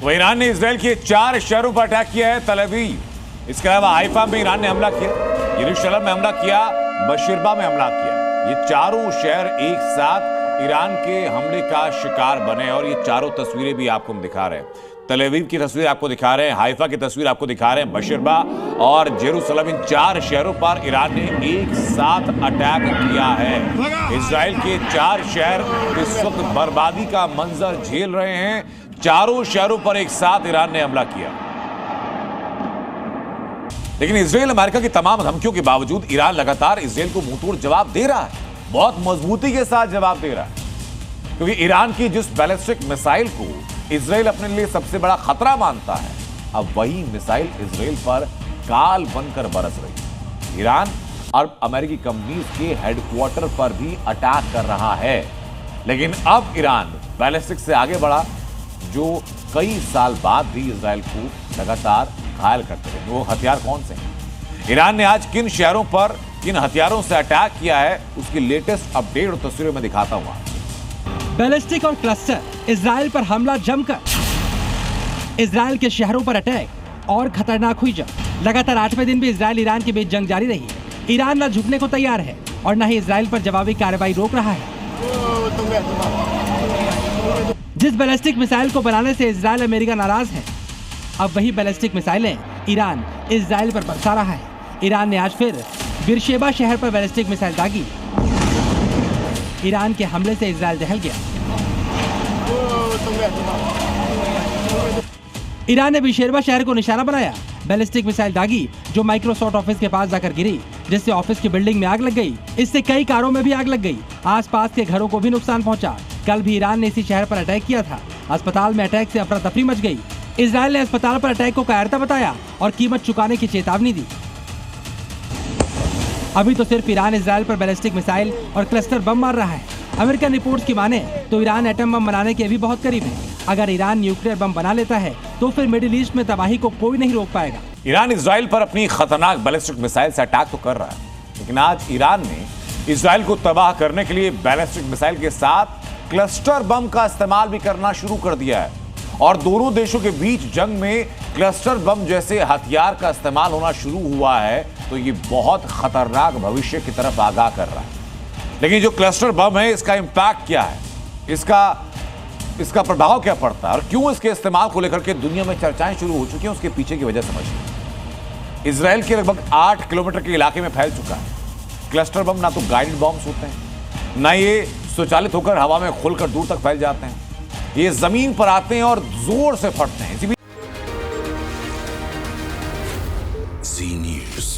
तो ईरान ने इसराइल के 4 शहरों पर अटैक किया है। तल अवीव, इसके अलावा हाइफा में ईरान ने हमला किया, यरूशलेम में हमला किया, बशीरबा में हमला किया। ये चारों शहर एक साथ ईरान के हमले का शिकार बने और ये चारों तस्वीरें भी आपको हम दिखा रहे हैं। तल अवीव की तस्वीर आपको दिखा रहे हैं, हाइफा की तस्वीर आपको दिखा रहे हैं, बशीरबा और जेरूसलम, इन 4 शहरों पर ईरान ने एक साथ अटैक किया है। इजराइल के 4 शहर इस वक्त बर्बादी का मंजर झेल रहे हैं। चारों शहरों पर एक साथ ईरान ने हमला किया, लेकिन इजराइल अमेरिका की तमाम धमकियों के बावजूद ईरान लगातार इजराइल को मुंहतोड़ जवाब दे रहा है, बहुत मजबूती के साथ जवाब दे रहा है, क्योंकि ईरान की जिस बैलिस्टिक मिसाइल को इजराइल अपने लिए सबसे बड़ा खतरा मानता है, अब वही मिसाइल इजराइल पर काल बनकर बरस रही है। ईरान और अमेरिकी कंपनीज के हेडक्वार्टर पर भी अटैक कर रहा है, लेकिन अब ईरान बैलिस्टिक से आगे बढ़ा, जो कई साल बाद भी इजराइल को लगातार घायल करते रहे। वो हथियार कौन से हैं? ईरान ने आज किन शहरों पर किन हथियारों से अटैक किया है, उसकी लेटेस्ट अपडेट और तस्वीरें में दिखाता हूं। बैलिस्टिक और क्लस्टर, इजराइल पर हमला जमकर। इजराइल के शहरों पर अटैक और खतरनाक हुई जंग। लगातार 8वें दिन भी इजराइल ईरान के बीच जंग जारी रही। ईरान न झुकने को तैयार है और न ही इजराइल पर जवाबी कार्रवाई रोक रहा है। जिस बैलिस्टिक मिसाइल को बनाने से इजराइल अमेरिका नाराज है, अब वही बैलिस्टिक मिसाइलें ईरान इजराइल पर बरसा रहा है। ईरान ने आज फिर बीरशेबा शहर पर बैलिस्टिक मिसाइल दागी। ईरान के हमले से इजराइल दहल गया। ईरान ने बीरशेबा शहर को निशाना बनाया, बैलिस्टिक मिसाइल दागी, जो माइक्रोसॉफ्ट ऑफिस के पास जाकर गिरी, जिससे ऑफिस की बिल्डिंग में आग लग गई। इससे कई कारों में भी आग लग गई। आसपास के घरों को भी नुकसान पहुंचा। कल भी ईरान ने इसी शहर पर अटैक किया था। अस्पताल में अटैक से अफरा तफरी मच गई। इजराइल ने अस्पताल पर अटैक को कायरता बताया और कीमत चुकाने की चेतावनी दी। अभी तो सिर्फ ईरान इजराइल पर बैलिस्टिक मिसाइल और क्लस्टर बम मार रहा है। अमेरिकन रिपोर्ट्स की माने तो ईरान एटम बम बनाने के भी बहुत करीब है। अगर ईरान न्यूक्लियर बम बना लेता है तो फिर मिडिल ईस्ट में तबाही को कोई नहीं रोक पाएगा। ईरान इजराइल पर अपनी खतरनाक बैलिस्टिक मिसाइल से अटैक तो कर रहा है, लेकिन आज ईरान ने इजराइल को तबाह करने के लिए बैलिस्टिक मिसाइल के साथ क्लस्टर बम का इस्तेमाल भी करना शुरू कर दिया है। और दोनों देशों के बीच जंग में क्लस्टर बम जैसे हथियार का इस्तेमाल होना शुरू हुआ है, तो ये बहुत खतरनाक भविष्य की तरफ आगाह कर रहा है। लेकिन जो क्लस्टर बम है, इसका इंपैक्ट क्या है, इसका प्रभाव क्या पड़ता है और क्यों इसके इस्तेमाल को लेकर के दुनिया में चर्चाएं शुरू हो चुकी हैं, उसके पीछे की वजह समझिए। इजराइल के लगभग 8 किलोमीटर के इलाके में फैल चुका है क्लस्टर बम। ना तो गाइडेड बॉम्ब्स होते हैं, ना ये स्वचालित होकर हवा में खुलकर दूर तक फैल जाते हैं। ये जमीन पर आते हैं और जोर से फटते हैं। Zee News.